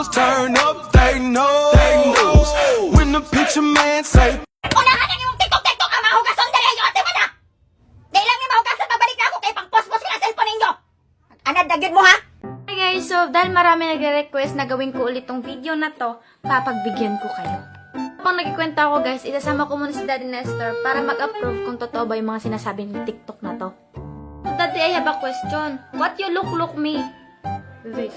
turn up, they know. When the picture man say, unahan ang imong TikTok ang mahugason dali yung ate man ha. Di lang yung mahugason pabalik na ako kay pang-post-post ka na cellphone ninyo. Anad dagyan mo ha. Hi guys, so dahil marami nagre-request na gawin ko ulit tong video na to, papagbigyan ko kayo. Kung nagkikwenta ako guys, isasama ko muna si Daddy Nestor para mag-approve kung totoo ba yung mga sinasabi ng TikTok na to. So Daddy, I have a question. What you look me? This.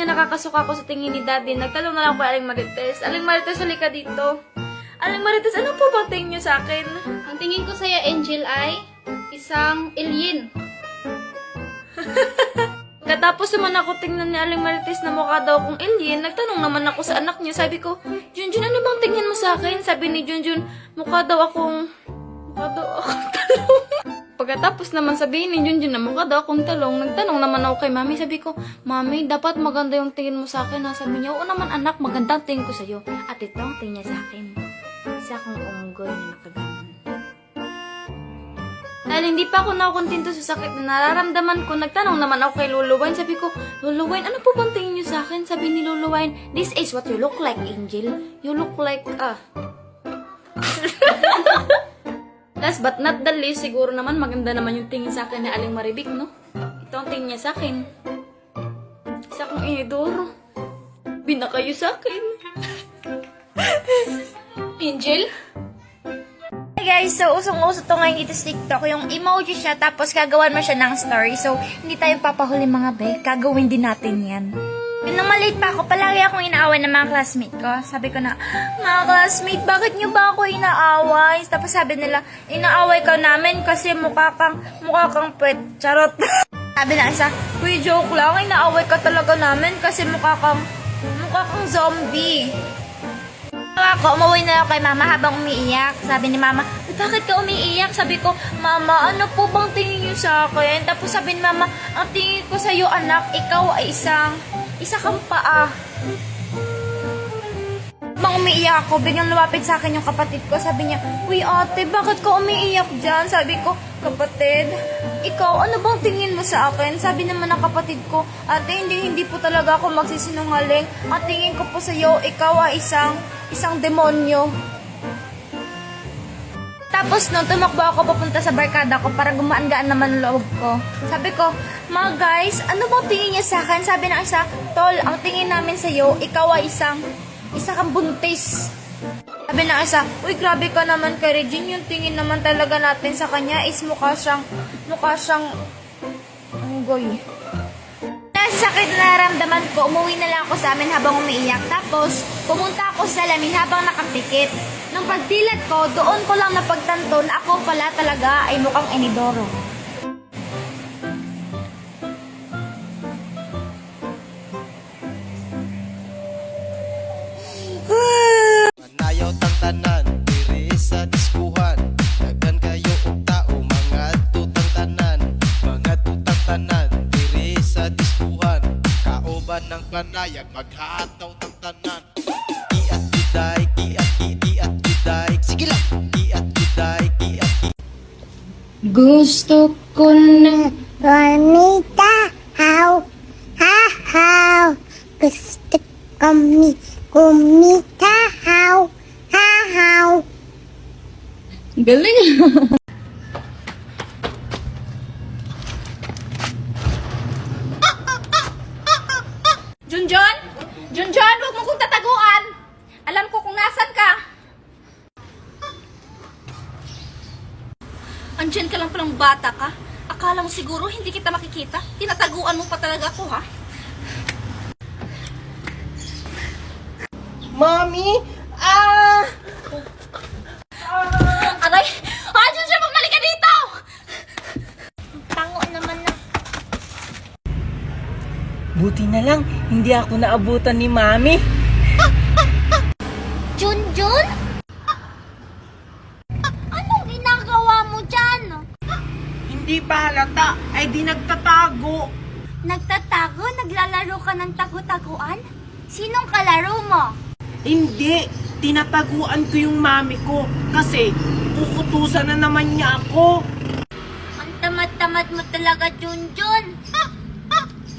Nakakasuka ko sa tingin ni Daddy. Nagtanong na lang ko Aling Marites. Aling Marites, halika dito. Aling Marites, ano po bang tingin niyo sa akin? Ang tingin ko sa'yo, Angel, ay isang alien. Katapos naman ako tingnan ni Aling Marites na mukha daw akong alien, nagtanong naman ako sa anak niya. Sabi ko, Junjun, ano bang tingin mo sa akin? Sabi ni Junjun, mukha daw akong talong. Pagkatapos naman sabihin ni Junjun na mukha daw akong talong, nagtanong naman ako kay Mami. Sabi ko, Mami, dapat maganda yung tingin mo sa akin. Sabi niya, oo naman anak, maganda ang tingin ko sa'yo. At ito ang tingin niya sa akin. Isa akong unggoy na nakaganon. Dahil hindi pa ako nakukontento sa sakit na nararamdaman ko, nagtanong naman ako kay Lolo Wine. Sabi ko, Lolo Wine, ano po bang tingin niyo sa akin? Sabi ni Lolo Wine, this is what you look like, Angel. You look like, Last but not the least, siguro naman maganda naman yung tingin sa akin ni Aling Maribik, no? Ito ang tingin niya sa akin. Isa kong inidoro. Bina kayo sa akin. Angel? Hey guys, so usong-uso to ngayon dito sa TikTok. Yung emoji siya, tapos gagawan mo siya ng story. So, hindi tayo papahuli mga be. Gagawin din natin yan. Nung maliit pa ako, palagi akong inaaway ng mga classmate ko. Sabi ko na, mga classmate, bakit nyo ba ako inaaway? Tapos sabi nila, inaaway ka namin kasi mukha kang puwet. Charot. Sabi na isa, uy, joke lang, inaaway ka talaga namin kasi mukha kang zombie. Ako, umuwi na ako kay Mama habang umiiyak. Sabi ni Mama, bakit ka umiiyak? Sabi ko, Mama, ano po bang tingin niyo sa akin? Tapos sabi ni Mama, ang tingin ko sa'yo, anak, ikaw ay isa kang paa. Habang umiiyak ako, biglang lumapit sa akin yung kapatid ko. Sabi niya, uy ate, bakit ka umiiyak dyan? Sabi ko, kapatid, ikaw, ano bang tingin mo sa akin? Sabi naman ng kapatid ko, ate, hindi po talaga ako magsisinungaling. Ang tingin ko po sa'yo, ikaw ay isang demonyo. Tapos nung tumakbo ako papunta sa barkada ko para gumaan-gaan naman loob ko. Sabi ko, mga guys, ano bang tingin niya sa akin? Sabi ng isa, tol, ang tingin namin sa'yo, ikaw ay isa kang buntis. Sabi ng isa, uy, grabe ka naman kay Regine, yung tingin naman talaga natin sa kanya is mukha siyang unggoy. Sa sakit na naramdaman ko, umuwi na lang ako sa amin habang umiiyak. Tapos, pumunta ako sa salamin habang nakapikit. Nung pagdilat ko, doon ko lang napagtanto na ako pala talaga ay mukhang inidoro. Manayaw tang tanan, diri sa diskuhan. Daghan kayo og tao, mga tutang tanan. Mga tutang tanan, diri sa diskuhan. Kaoban ng panayag, maghataw tang tanan. Iat giday, iat giday. Sige lang, iat giday, Gusto ko na Kumita, how, gusto kumita, how. galing. Junjun, huwag mo kong tataguan. Alam ko kung nasan ka. Andyan ka lang palang bata ka. Akala mo siguro hindi kita makikita. Tinataguan mo pa talaga ako, ha? Mommy! Aray! Junjun, bumalik ka dito! Tango naman na. Buti na lang, hindi ako naabutan ni Mami. Junjun? Anong ginagawa mo dyan? Hindi pa halata, ay di nagtatago. Nagtatago? Naglalaro ka ng tagu-taguan? Sinong kalaro mo? Hindi, tinataguan ko yung mami ko kasi uutusan na naman niya ako. Ang tamad tamad mo talaga, Junjun.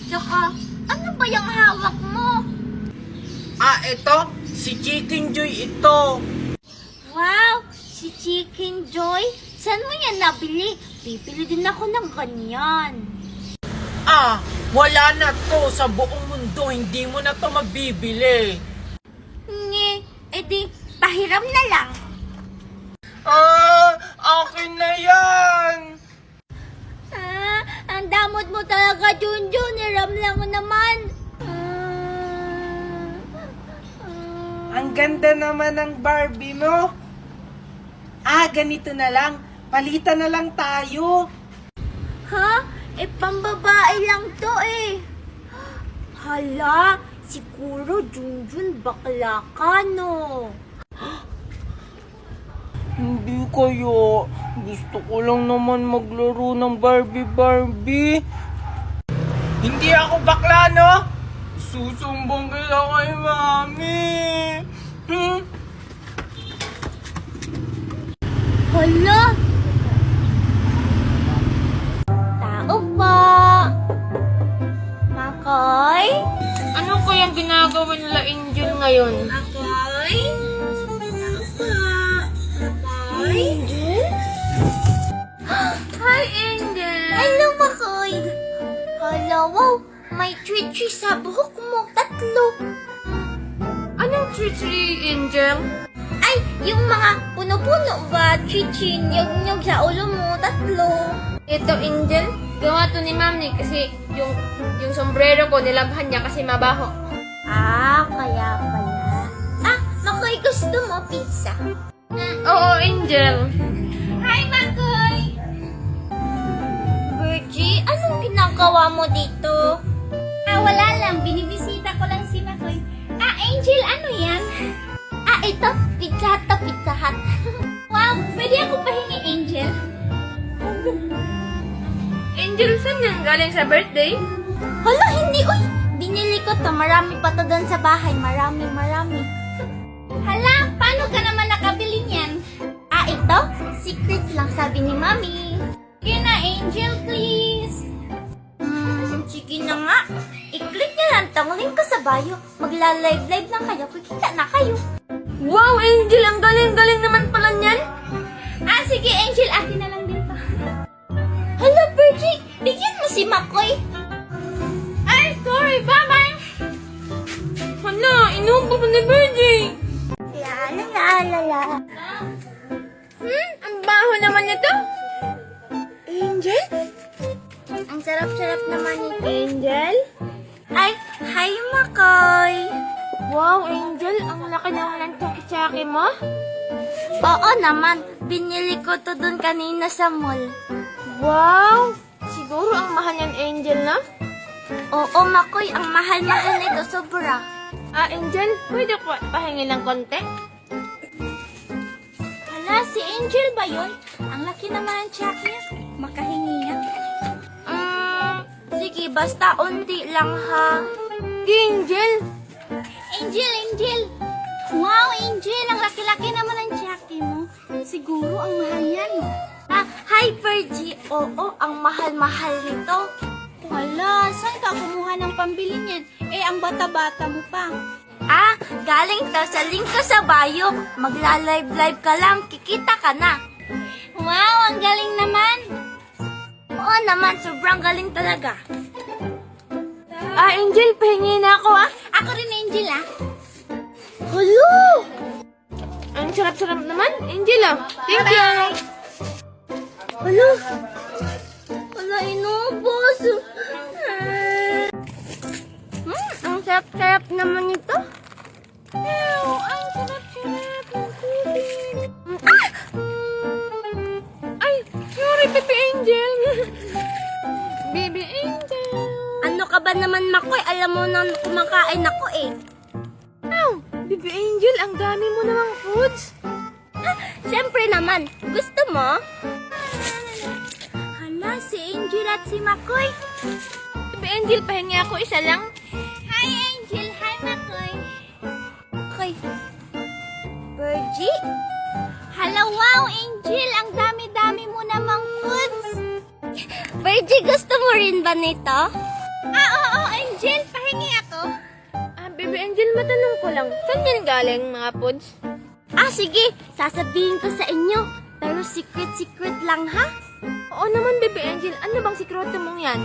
Tsaka, ano ba yung hawak mo? Ito, si Chicken Joy ito. Wow, si Chicken Joy? Saan mo yan nabili? Bibili din ako ng ganyan. Wala na to sa buong mundo, hindi mo na to mabibili. Nge, edi, pahiram na lang. Akin na yan. Ang damot mo talaga, Junjun. Hiram lang mo naman. Ang ganda naman ng Barbie mo. Ganito na lang. Palitan na lang tayo. Ha? Pambabae lang to eh. Hala, siguro Junjun bakla ka, no? Hindi kayo. Gusto ko lang naman maglaro ng Barbie. Hindi ako bakla, no? Susumbong kita kay Mami. Hala! Tao po! Makoy? Ano kayang ginagawa nila Angel ngayon? Makoy? Tao po! Makoy? Angel? Hi, Angel! Hello, Makoy! Hala, wow! May twitchy sa buhok mo, 3. Anong tree, Angel? Ay, yung mga puno-puno ba? Chichin, nyog-nyog sa ulo mo, 3. Ito, Angel, gawa to ni Mami kasi yung sombrero ko nilabhan niya kasi mabaho. Kaya pala. Makoy, gusto mo pizza? Oo, Angel. Hi, Makoy! Virgie, anong ginagawa mo dito? Wala lang. Binibisita ko lang si Makoy. Angel, ano yan? Ito. Pizza Hut. Wow, pwede ako pahingi, Angel? Angel, saan yan? Galing sa birthday? Hala, hindi. Uy, binili ko to. Marami pa to doon sa bahay. Marami. Hala, paano ka naman nakabili niyan? Ito? Secret lang, sabi ni Mami. Sige na, Angel, please. Sige na nga. I-click niya lang tong link ko sa bio. Magla-live lang kayo. Kikita na kayo. Wow, Angel! Ang galing-galing naman pala niyan! Sige, Angel. Akin na lang din to. Hala, Virgie. Bigyan mo si Makoy. Ay, sorry! Bye-bye! Hala, inubo pa ni Virgie! La. Ang baho naman nito! Angel? Ang sarap-sarap naman ni Angel. Ay, hi, Makoy. Wow, Angel! Ang laki naman ng tsaki-tsaki mo! Oo naman. Binili ko to dun kanina sa mall. Wow! Siguro ang mahal yan, Angel, na? Oo, Makoy. Ang mahal-mahal nito. Sobra. Angel, pwede ko pahingi ng konti? Hala, si Angel ba yun? Ang laki naman ng check niya. Makahingi niya. Sige, basta unti lang ha. Angel! Angel! Wow, Angel! Ang laki-laki naman ng check mo. Siguro ang mahal yan. Hi, Virgie. Oo, ang mahal-mahal nito. Hala, saan ka kumuha ng pambili niyan? Ang bata-bata mo pa. Galing to sa link ko sa bio. Magla-live ka lang, kikita ka na. Wow, ang galing naman. Oo naman, sobrang galing talaga. Angel, pahingi na ako, Ako rin, Angel, Hello! Ang sarap-sarap naman, Angel, Thank you! Hello? Wala, inubos. Ang sarap-sarap naman ito. Ang sarap-sarap ng tubig. Ay, sorry, Baby Angel! Baby Angel! Ano ka ba naman, Makoy? Alam mo na kumakain ako Baby Angel, ang dami mo namang foods! Siyempre naman. Gusto mo? Hala, si Angel at si Makoy. Baby Angel, pahingi ako isa lang. Hi, Angel. Hi, Makoy. Okay. Virgie? Hala, wow, Angel. Ang dami-dami mo namang foods. Virgie, gusto mo rin ba nito? Oo, Angel. Pahingi ako. Baby Angel, matanong ko lang. Saan yan galing, mga pods? Sige, sasabihin ko sa inyo. Pero secret lang, ha? Oo naman, Baby Angel. Ano bang sikreto mong yan?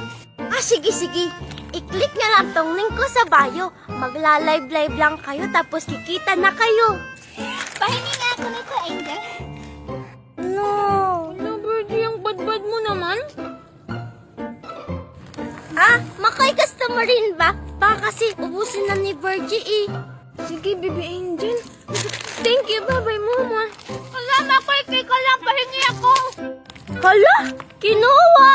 Sige. I-click na lang tong link ko sa bio. Magla-live lang kayo tapos kikita na kayo. Pahingi nga ako nito, Angel. No. Ano, Virgie, ang bad-bad mo naman? Makoy, gusto mo rin ba? Baka kasi ubusin na ni Virgie eh. Sige, Baby Angel. Thank you, bye-bye, Mama. Wala, Makoy. Kay ka lang. Pahingi ako. Hala, kinuha.